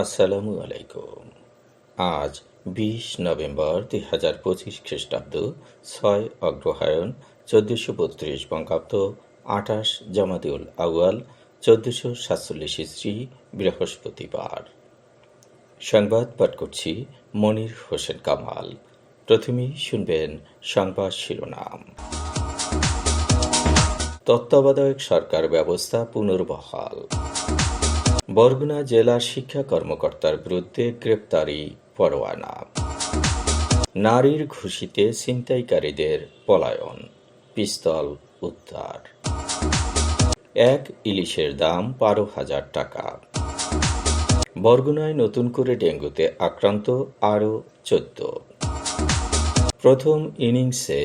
আসসালামু আলাইকুম। আজ ২০ নভেম্বর ২০২৫ খ্রিস্টাব্দ, ৬ অগ্রহায়ণ ১৪৩২ বঙ্গাব্দ, ২৮ জামাদিউল আউয়াল ১৪৪৭ ইসরি, বৃহস্পতিবার। সংবাদ পাঠ করছি মনির হোসেন কামাল। প্রথমেই শুনবেন সংবাদ শিরোনাম। তত্ত্বাবধায়ক সরকার ব্যবস্থা পুনর্বহাল। বরগুনা জেলা শিক্ষা কর্মকর্তার বিরুদ্ধে গ্রেপ্তারি পরোয়ানা। নারীর ঘুষিতে ছিনতাইকারীদের পলায়ন, পিস্তল উদ্ধার। এক ইলিশের দাম ১২,০০০ টাকা। বরগুনায় নতুন করে ডেঙ্গুতে আক্রান্ত আরও ১৪। প্রথম ইনিংসে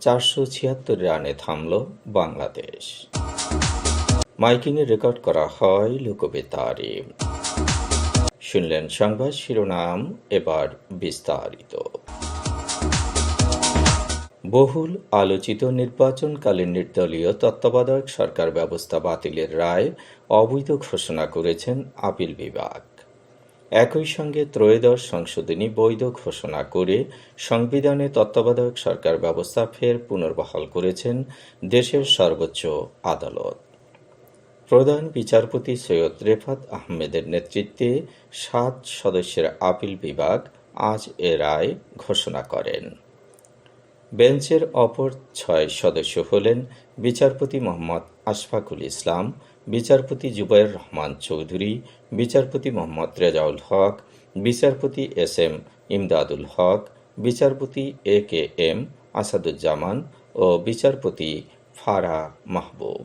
৪৭৬ রানে থামল বাংলাদেশ। মাইকিংয়ে রেকর্ড করা হয় লোকবেতারে। শুনলেন সংবাদ শিরোনাম, এবার বিস্তারিত। বহুল আলোচিত নির্বাচনকালীন নির্দলীয় তত্ত্বাবধায়ক সরকার ব্যবস্থা বাতিলের রায় অবৈধ ঘোষণা করেছেন আপিল বিভাগ। একই সঙ্গে ত্রয়োদশ সংশোধনী বৈধ ঘোষণা করে সংবিধানে তত্ত্বাবধায়ক সরকার ব্যবস্থা ফের পুনর্বহাল করেছেন দেশের সর্বোচ্চ আদালত। প্রধান বিচারপতি সৈয়দ রেফাত আহমেদের নেতৃত্বে ৭ সদস্যের আপিল বিভাগ আজ এ রায় ঘোষণা করেন। বেঞ্চের অপর ৬ সদস্য হলেন বিচারপতি মোহাম্মদ আশফাকুল ইসলাম, বিচারপতি জুবায়ের রহমান চৌধুরী, বিচারপতি মোহাম্মদ রেজাউল হক, বিচারপতি এস এম ইমদাদুল হক, বিচারপতি এ কে এম আসাদুজ্জামান ও বিচারপতি ফারা মাহবুব।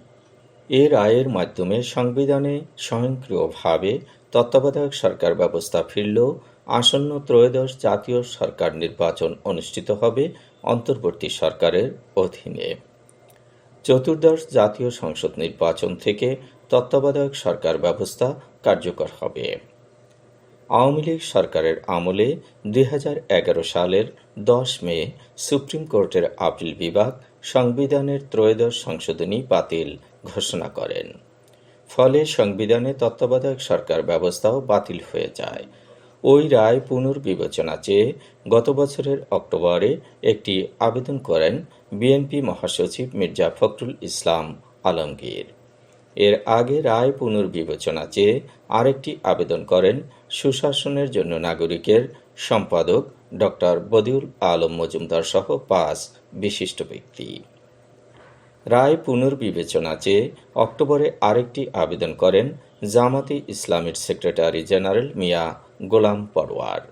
এ রায়ের মাধ্যমে সংবিধানে স্বয়ংক্রিয়ভাবে তত্ত্বাবধায়ক সরকার ব্যবস্থা ফিরলেও আসন্ন ত্রয়োদশ জাতীয় সরকার নির্বাচন অনুষ্ঠিত হবে অন্তর্বর্তী সরকারের অধীনে। চতুর্দশ জাতীয় সংসদ নির্বাচন থেকে তত্ত্বাবধায়ক সরকার ব্যবস্থা কার্যকর হবে। আওয়ামী লীগ সরকারের আমলে ২০১১ সালের ১০ মে সুপ্রিম কোর্টের আপিল বিভাগ সংবিধানের ত্রয়োদশ সংশোধনী বাতিল ঘোষণা করেন। ফলে সংবিধানে তত্ত্বাবধায়ক সরকার ব্যবস্থাও বাতিল হয়ে যায়। ওই রায় পুনর্বিবেচনা চেয়ে গত বছরের অক্টোবরে একটি আবেদন করেন বিএনপি মহাসচিব মির্জা ফখরুল ইসলাম আলমগীর। এর আগে রায় পুনর্বিবেচনা চেয়ে আরেকটি আবেদন করেন সুশাসনের জন্য নাগরিকের সম্পাদক ড. বদিউল আলম মজুমদার সহ ৫ বিশিষ্ট ব্যক্তি। রায় পুনর্বিবেচনা চেয়ে অক্টোবরে আরেকটি আবেদন করেন জামাতে ইসলামীর সেক্রেটারি জেনারেল মিয়া গোলাম পরওয়ার।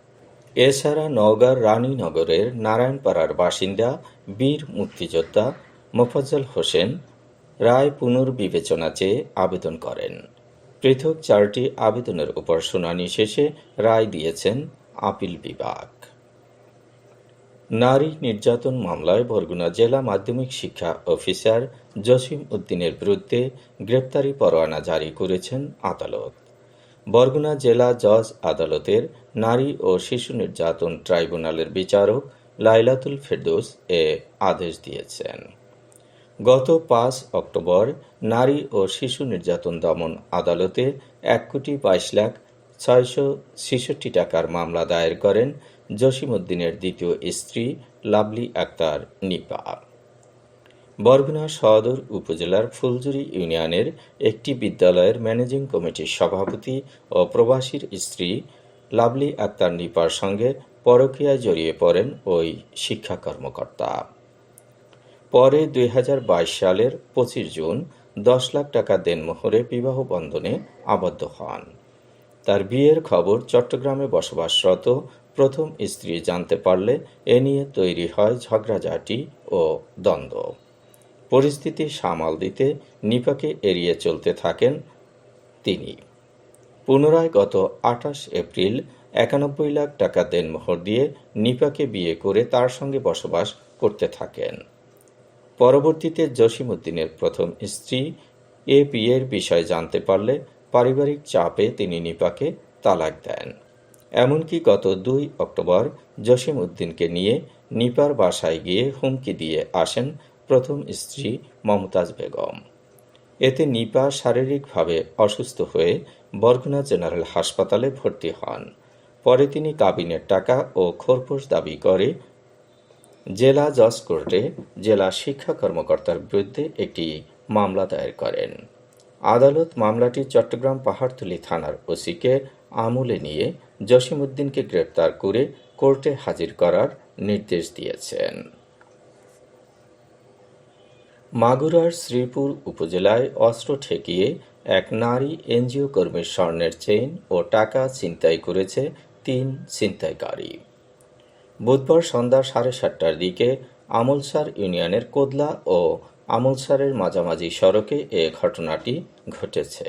এছাড়া নওগাঁর রানীনগরের নারায়ণপাড়ার বাসিন্দা বীর মুক্তিযোদ্ধা মোফাজ্জল হোসেন রায় পুনর্বিবেচনা চেয়ে আবেদন করেন। পৃথক ৪টি আবেদনের উপর শুনানি শেষে রায় দিয়েছেন আপিল বিভাগ। নারী নির্যাতন মামলায় বরগুনা জেলা মাধ্যমিক শিক্ষা অফিসার জসিম উদ্দিনের বিরুদ্ধে গ্রেপ্তারি পরোয়ানা জারি করেছেন আদালত। বরগুনা জেলা জজ আদালতের নারী ও শিশু নির্যাতন ট্রাইব্যুনালের বিচারক লাইলাতুল ফেরদৌস এ আদেশ দিয়েছেন। গত ৫ অক্টোবর নারী ও শিশু নির্যাতন দমন আদালতে ১,২২,৬৬৬ টাকার মামলা দায়ের করেন জসিম উদ্দিনের দ্বিতীয় স্ত্রী লাভলি আক্তার নিপা। বরগুনা সদর উপজেলার ফুলজুরি ইউনিয়নের একটি বিদ্যালয়ের ম্যানেজিং কমিটির সভাপতি ও প্রবাসীর স্ত্রী লাভলি আক্তার নিপার সঙ্গে পরকীয়ায় জড়িয়ে পড়েন ওই শিক্ষা কর্মকর্তা। পরে ২০২২ সালের ২৫ জুন ১০ লাখ টাকা দেনমোহরে বিবাহ বন্ধনে আবদ্ধ হন। তার বিয়ের খবর চট্টগ্রামে বসবাসরত প্রথম স্ত্রী জানতে পারলে এ নিয়ে তৈরি হয় ঝগড়াঝাঁটি ও দ্বন্দ্ব। পরিস্থিতি সামাল দিতে নিপাকে এড়িয়ে চলতে থাকেন তিনি। পুনরায় গত ২৮ এপ্রিল ৯১ লাখ টাকা দেনমোহর দিয়ে নিপাকে বিয়ে করে তার সঙ্গে বসবাস করতে থাকেন। পরবর্তীতে জসিম উদ্দিনের প্রথম স্ত্রী এ বিয়ের বিষয় জানতে পারলে পারিবারিক চাপে তিনি নিপাকে তালাক দেন। এমনকি গত ২ অক্টোবর জসিম উদ্দিনকে নিয়ে নিপার বাসায় গিয়ে হুমকি দিয়ে আসেন প্রথম স্ত্রী মমতাজ বেগম। এতে নিপা শারীরিকভাবে অসুস্থ হয়ে বরগুনা জেনারেল হাসপাতালে ভর্তি হন। পরে তিনি কাবিনের টাকা ও খোরপোশ দাবি করে জেলা জজ কোর্টে জেলা শিক্ষা কর্মকর্তার বিরুদ্ধে একটি মামলা দায়ের করেন। আদালত মামলাটি চট্টগ্রাম পাহাড়তলী থানার ওসিকে আমলে নিয়ে জসিমউদ্দিনকে গ্রেপ্তার করে কোর্টে হাজির করার নির্দেশ দিয়েছেন। মাগুরার শ্রীপুর উপজেলায় অস্ত্র ঠেকিয়ে এক নারী এনজিও কর্মীর স্বর্ণের চেইন ও টাকা ছিনতাই করেছে ৩ ছিনতাইকারী। বুধবার সন্ধ্যা 7:30টার দিকে আমলসার ইউনিয়নের কোদলা ও আমলসারের মাঝামাঝি সড়কে এ ঘটনাটি ঘটেছে।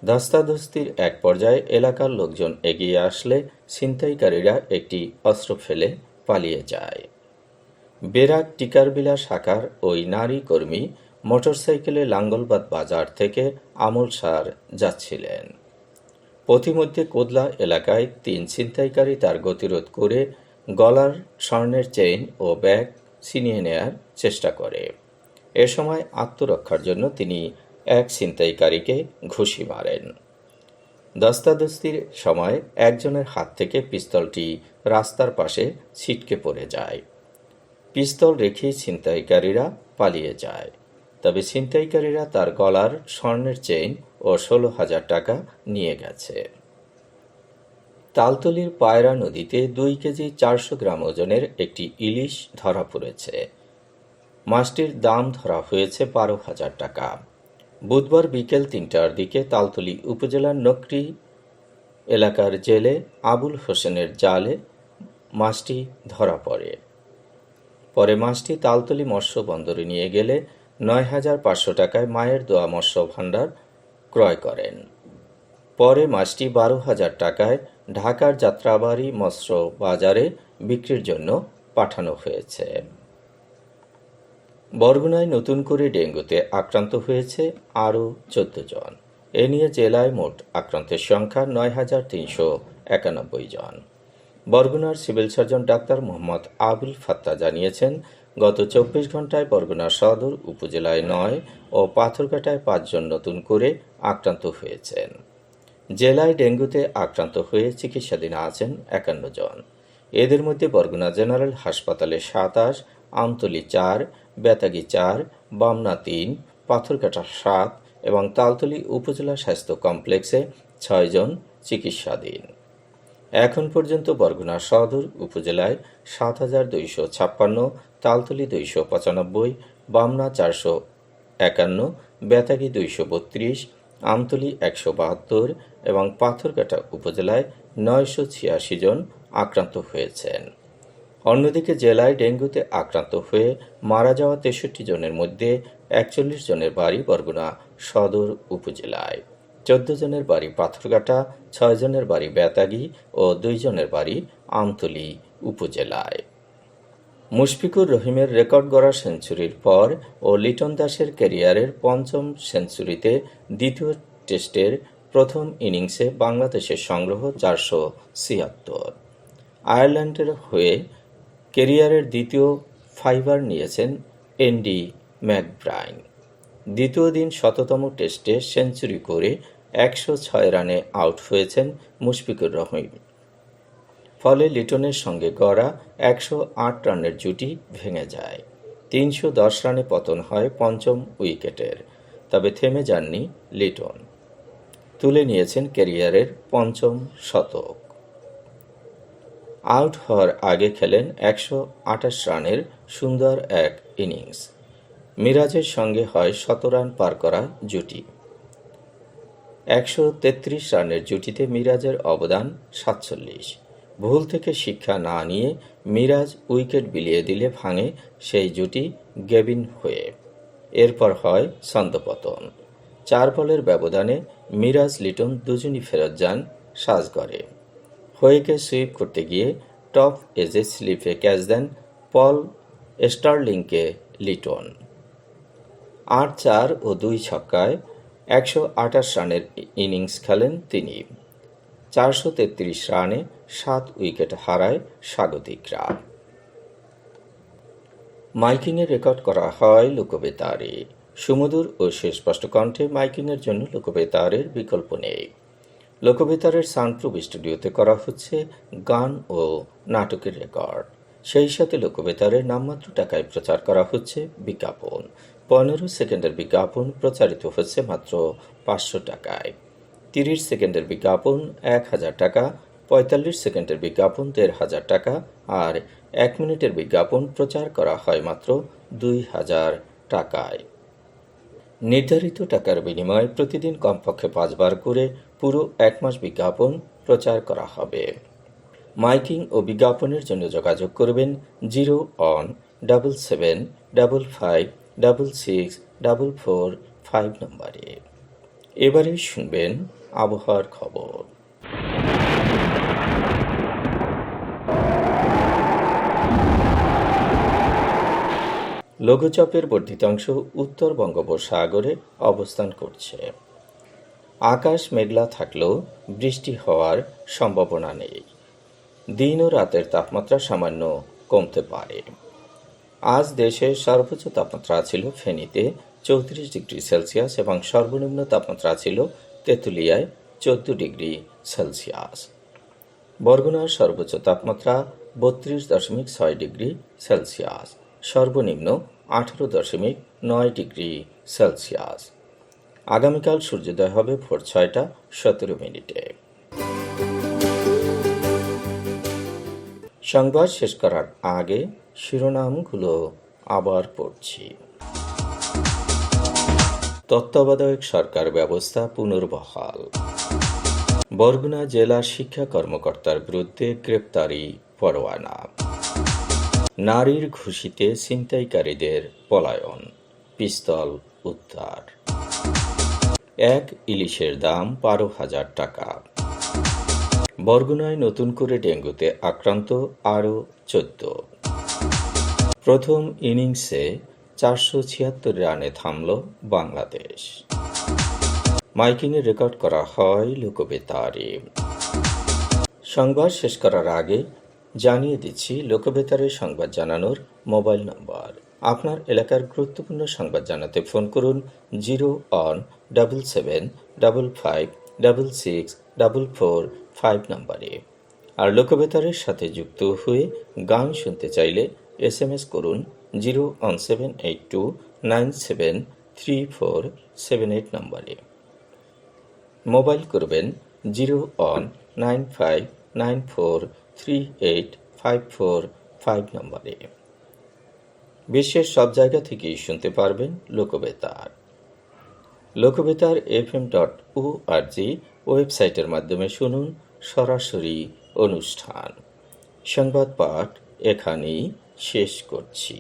ধস্তাধস্তির এক পর্যায়ে এলাকার লোকজন এগিয়ে আসলে ছিনতাইকারীরা একটি অস্ত্র ফেলে পালিয়ে যায়। বেরাক টিকারবিলা শাখার ওই নারী কর্মী মোটরসাইকেলে লাঙ্গলবাদ বাজার থেকে আমলসার যাচ্ছিলেন। পথিমধ্যে কোদলা এলাকায় ৩ ছিনতাইকারী তার গতিরোধ করে গলার স্বর্ণের চেইন ও ব্যাগ ছিনিয়ে নেয়ার চেষ্টা করে। এ সময় আত্মরক্ষার জন্য তিনি এক ছিনতাইকারীকে ঘুষি মারেন। ধস্তাধস্তির সময় একজনের হাত থেকে পিস্তলটি রাস্তার পাশে ছিটকে পড়ে যায়। পিস্তল রেখেই ছিনতাইকারীরা পালিয়ে যায়। তবে ছিনতাইকারীরা তার গলার স্বর্ণের চেইন ও ১৬,০০০ টাকা নিয়ে গেছে। তালতলীর পায়রা নদীতে ২ কেজি ৪০০ গ্রাম ওজনের একটি ইলিশ ধরা পড়েছে। মাছটির দাম ধরা হয়েছে ১২,০০০ টাকা। বুধবার বিকেল ৩টার দিকে তালতলী উপজেলার নকরি এলাকার জেলে আবুল হোসেনের জালে মাছটি ধরা পড়ে। পরে মাছটি তালতলী মৎস্য বন্দরে নিয়ে গেলে ৯,৫০০ টাকায় মায়ের দোয়া মৎস্য ভাণ্ডার ক্রয় করেন। পরে মাছটি ১২,০০০ টাকায় ঢাকার যাত্রাবাড়ি মৎস্য বাজারে বিক্রির জন্য পাঠানো হয়েছে। বরগুনায় নতুন করে ডেঙ্গুতে আক্রান্ত হয়েছে আরও ১৪ জন। এ নিয়ে জেলায় মোট আক্রান্তের সংখ্যা ৯,৩৯১ জন। বরগুনার civil surgeon doctor Mohammad Abul Fatta জানিয়েছেন, গত ২৪ ঘণ্টায় বরগুনা সদর উপজেলায় ৯ ও পাথরঘাটায় ৫ জন নতুন করে আক্রান্ত হয়েছেন। জেলায় ডেঙ্গুতে আক্রান্ত হয়ে চিকিৎসাধীন আছেন ৫১ জন। এদের মধ্যে বরগুনা জেনারেল হাসপাতালে ২৭, আমতলী ৪, বেতাগী ৪, বামনা ৩, পাথরঘাটা ৭ এবং তালতলী উপজেলা স্বাস্থ্য কমপ্লেক্সে ৬ জন চিকিৎসাধীন। এখন পর্যন্ত বরগুনা সদর উপজেলায় ৭,২৫৬, তালতলী ২৯৫, বামনা ৪৫১, বেতাগী ২৩২, আমতলী ১৭২ এবং পাথরঘাটা উপজেলায় ৯৮৬ জন আক্রান্ত হয়েছেন। অন্যদিকে জেলায় ডেঙ্গুতে আক্রান্ত হয়ে মারা যাওয়া ৬৩ জনের মধ্যে ৪১ জনের বাড়ি বরগুনা সদর উপজেলায়, ১৪ জনের বাড়ি পাথরঘাটা, ৬ জনের বাড়ি বেতাগী ও ২ জনের বাড়ি আমতলী উপজেলায়। মুশফিকুর রহিমের রেকর্ড গড়া সেঞ্চুরির পর ও লিটন দাসের ক্যারিয়ারের ৫ম সেঞ্চুরিতে দ্বিতীয় টেস্টের প্রথম ইনিংসে বাংলাদেশের সংগ্রহ ৪৭৬। আয়ারল্যান্ডের হয়ে ক্যারিয়ারের দ্বিতীয় ফাইবার নিয়েছেন এন্ডি ম্যাকব্রাইন। দ্বিতীয় দিন শততম টেস্টে সেঞ্চুরি করে ১০৬ রানে আউট হয়েছেন মুশফিকুর রহিম। ফলে লিটনের সঙ্গে গড়া ১০৮ রানের জুটি ভেঙে যায়। ৩১০ রানে পতন হয় পঞ্চম উইকেটের। তবে থেমে যাননি লিটন, তুলে নিয়েছেন ক্যারিয়ারের ৫ম শতক। আউট হওয়ার আগে খেলেন ১২৮ রানের সুন্দর এক ইনিংস। মিরাজের সঙ্গে হয় ১৭ রান পার করা জুটি। ১৩৩ রানের জুটিতে মিরাজের অবদান ৪৭। ভুল থেকে শিক্ষা না নিয়ে মিরাজ উইকেট বিলিয়ে দিলে ভাঙে সেই জুটি গেভিন হয়ে। এরপর হয় ছন্দপতন। ৪ বলের ব্যবধানে মিরাজ লিটন দুজনই ফেরত যান সাজঘরে। হোয়েকে সুইপ করতে গিয়ে টপ এজে স্লিপে ক্যাচ দেন পল স্টার্লিংকে লিটন। ৮-৪ ও ২ ছক্কায় ১২৮ রানের ইনিংস খেলেন তিনি। ৪৩৩ রানে ৭ উইকেট হারায় স্বাগতিকরা। মাইকিংয়ে রেকর্ড করা হয় লোকবেতারে। সুমধুর ও সুস্পষ্ট কণ্ঠে মাইকিংয়ের জন্য লোকবেতারের বিকল্প নেই। লোকবেতারের সাউন্ডপ্রুফ স্টুডিওতে করা হচ্ছে গান ও নাটকের রেকর্ড। সেই সাথে লোকবেতারের নামমাত্র টাকায় প্রচার করা হচ্ছে বিজ্ঞাপন। 15 সেকেন্ডের বিজ্ঞাপন প্রচারিত হচ্ছে মাত্র 500 টাকায়। 30 সেকেন্ডের বিজ্ঞাপন 1000 টাকা, 45 সেকেন্ডের বিজ্ঞাপন 1500 টাকা আর 1 মিনিটের বিজ্ঞাপন প্রচার করা হয় মাত্র 2000 টাকায়। নির্ধারিত টাকার বিনিময়ে প্রতিদিন কমপক্ষে 5 বার করে পুরো 1 মাস বিজ্ঞাপন প্রচার করা হবে। মাইকিং ও বিজ্ঞাপনের জন্য যোগাযোগ করবেন 0-7755664445 নম্বরে। এবারে শুনবেন আবহাওয়ার খবর। লঘুচাপের বর্ধিত অংশ উত্তর বঙ্গোপসাগরে অবস্থান করছে। আকাশ মেঘলা থাকলেও বৃষ্টি হওয়ার সম্ভাবনা নেই। দিন ও রাতের তাপমাত্রা সামান্য কমতে পারে। আজ দেশের সর্বোচ্চ তাপমাত্রা ছিল ফেনীতে 34 ডিগ্রি সেলসিয়াস এবং সর্বনিম্ন তাপমাত্রা ছিল তেঁতুলিয়ায় 14 ডিগ্রি সেলসিয়াস। বরগুনার সর্বোচ্চ তাপমাত্রা 32.6 ডিগ্রি সেলসিয়াস, সর্বনিম্ন 18.9 ডিগ্রি সেলসিয়াস। আগামীকাল সূর্যোদয় হবে ভোর 6:17। সংবাদ শেষ করার আগে শিরোনামগুলো আবার পড়ছি। তত্ত্বাবধায়ক সরকার ব্যবস্থা পুনর্বহাল। বরগুনা জেলা শিক্ষা কর্মকর্তার বিরুদ্ধে গ্রেপ্তারি পরোয়ানা। নারীর ঘুষিতে ছিনতাইকারীদের পলায়ন, পিস্তল উদ্ধার। এক ইলিশের দাম 12,000 টাকা। বরগুনায় নতুন করে ডেঙ্গুতে আক্রান্ত আরও 14। প্রথম ইনিংসে 476 রানে থামল বাংলাদেশ। মাইকিংয়ে রেকর্ড করা হয় লোকবেতারে। সংবাদ শেষ করার আগে জানিয়ে দিচ্ছি লোকবেতারের সংবাদ জানানোর মোবাইল নম্বর। আপনার এলাকার গুরুত্বপূর্ণ সংবাদ জানাতে ফোন করুন 0-17755664445 নম্বরে। আর লোকবেতারের সাথে যুক্ত হয়ে গান শুনতে চাইলে SMS করুন 01782973478 নম্বরে। মোবাইল করবেন 01959438545 নম্বরে। বিশ্বের সব জায়গা থেকেই শুনতে পারবেন লোকবেতার। লোকবেতার fm.org ওয়েবসাইটের মাধ্যমে শুনুন সরাসরি অনুষ্ঠান। সংবাদ পাঠ এখানেই শেষ করছি।